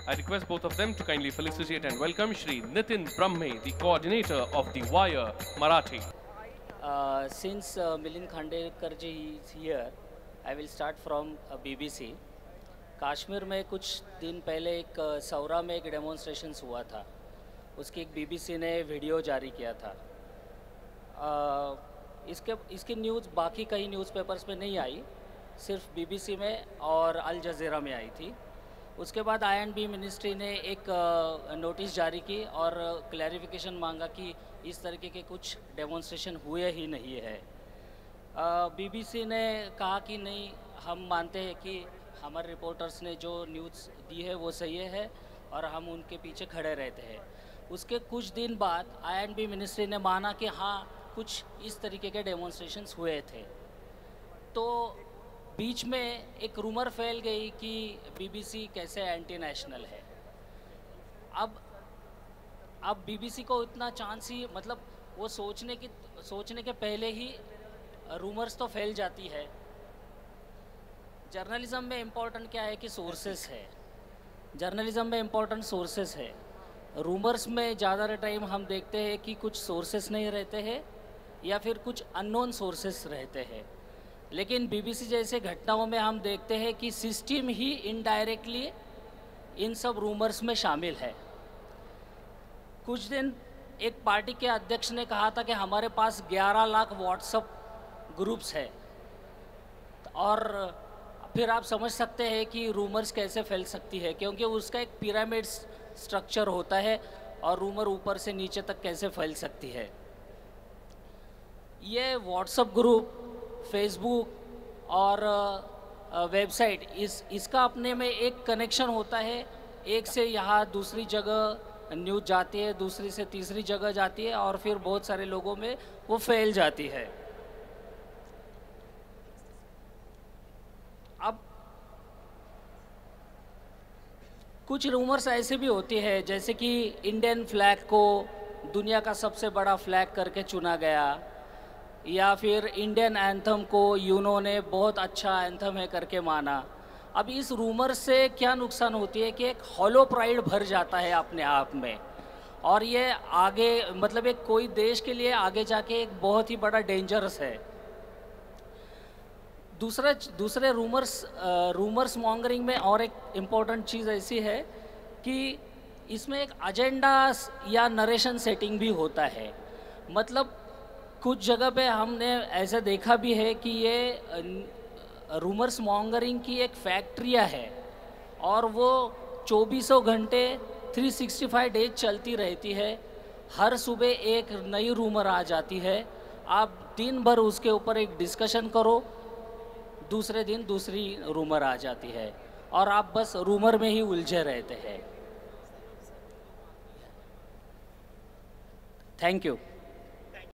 I request both of them to kindly felicitate and welcome Shri Nitin Brahme, the coordinator of The Wire Marathi. Since Milind Khandekar ji is here, I will start from BBC. Kashmir में कुछ दिन पहले एक सौरा में एक demonstrations हुआ था, उसकी एक बीबीसी ने वीडियो जारी किया था। इसकी न्यूज़ बाकी कई न्यूज़पेपर्स में नहीं आई, सिर्फ बीबीसी में और अल जज़ीरा में आई थी। उसके बाद आई&बी मिनिस्ट्री ने एक नोटिस जारी की और क्लैरिफिकेशन मांगा कि इस तरीके के कुछ डेमोन्स्ट्रेशन हुए ही नहीं है। बीबीसी ने कहा कि नहीं, हम मानते हैं कि हमारे रिपोर्टर्स ने जो न्यूज़ दी है वो सही है और हम उनके पीछे खड़े रहते हैं। उसके कुछ दिन बाद आई&बी मिनिस्ट्री ने माना कि हाँ, कुछ इस तरीके के डेमोन्स्ट्रेशंस हुए थे। तो बीच में एक रूमर फैल गई कि बीबीसी कैसे एंटी नेशनल है। अब बीबीसी को इतना चांस ही, मतलब वो सोचने के पहले ही रूमर्स तो फैल जाती है। जर्नलिज्म में इम्पोर्टेंट क्या है कि सोर्सेस है। जर्नलिज्म में इम्पोर्टेंट सोर्सेस है। रूमर्स में ज़्यादा टाइम हम देखते हैं कि कुछ सोर्सेस नहीं रहते हैं या फिर कुछ अननोन सोर्सेस रहते हैं। लेकिन बीबीसी जैसे घटनाओं में हम देखते हैं कि सिस्टम ही इनडायरेक्टली इन सब रूमर्स में शामिल है। कुछ दिन एक पार्टी के अध्यक्ष ने कहा था कि हमारे पास 11 लाख व्हाट्सएप ग्रुप्स है, और फिर आप समझ सकते हैं कि रूमर्स कैसे फैल सकती है, क्योंकि उसका एक पिरामिड स्ट्रक्चर होता है और रूमर ऊपर से नीचे तक कैसे फैल सकती है। ये व्हाट्सएप ग्रुप, फेसबुक और वेबसाइट, इसका अपने में एक कनेक्शन होता है। एक से यहाँ दूसरी जगह न्यूज़ जाती है, दूसरी से तीसरी जगह जाती है और फिर बहुत सारे लोगों में वो फैल जाती है। अब कुछ रूमर्स ऐसे भी होती है, जैसे कि इंडियन फ्लैग को दुनिया का सबसे बड़ा फ्लैग करके चुना गया, या फिर इंडियन एंथम को यूनो ने बहुत अच्छा एंथम है करके माना। अब इस रूमर से क्या नुकसान होती है कि एक हॉलो प्राइड भर जाता है अपने आप में, और ये आगे, मतलब एक कोई देश के लिए आगे जाके एक बहुत ही बड़ा डेंजरस है। दूसरे रूमर्स मॉन्गरिंग में और एक इम्पॉर्टेंट चीज़ ऐसी है कि इसमें एक एजेंडा या नरेशन सेटिंग भी होता है। मतलब कुछ जगह पे हमने ऐसा देखा भी है कि ये रूमर्स मॉन्गरिंग की एक फैक्ट्रिया है और वो 24 घंटे 365 डेज चलती रहती है। हर सुबह एक नई रूमर आ जाती है, आप दिन भर उसके ऊपर एक डिस्कशन करो, दूसरे दिन दूसरी रूमर आ जाती है और आप बस रूमर में ही उलझे रहते हैं। Thank you.